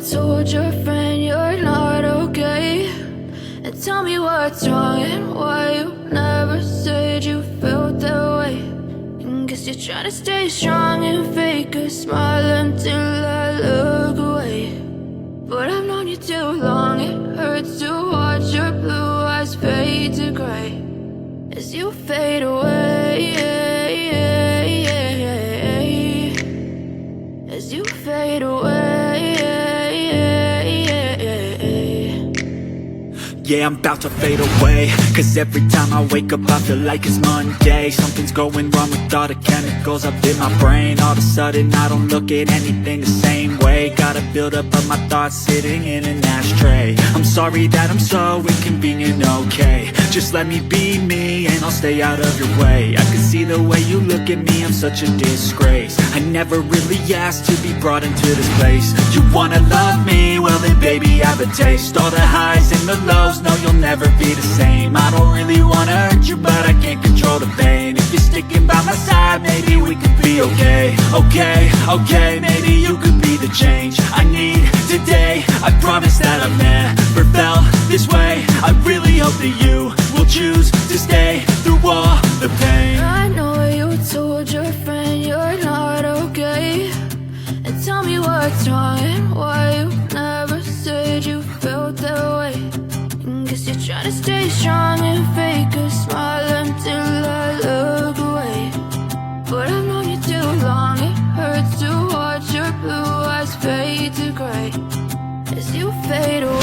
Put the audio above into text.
told your friend you're not okay, and tell me what's wrong and why you never said you felt that way. And guess you're trying to stay strong and fake a smile until I look away. But I've known you too long, it hurts to watch your blue eyes fade to gray as you fade away, as you fade away. Yeah, I'm about to fade away, cause every time I wake up I feel like it's Monday. Something's going wrong with all the chemicals up in my brain. All of a sudden I don't look at anything the same way. Got a buildup of my thoughts sitting in an ashtray. I'm sorry that I'm so inconvenient, okay. Just let me be me and I'll stay out of your way. I can see the way you look at me, I'm such a disgrace. I never really asked to be brought into this place. You wanna love me? Well then baby have a taste. All the highs and the lows, no you'll never be the same. I don't really wanna hurt you but I can't control the pain. If you're sticking by my side, maybe we could be okay. Okay, maybe you could be the change I need today. I promise that I've never felt this way. I really hope that you will choose to stay through all the pain. I know you told your friend you're not okay, and tell me what's wrong and why you never said you felt that way. And guess you're trying to stay strong and fake a smile until I look away. But I've known you too long, it hurts to watch your blue eyes fade to gray as you fade away.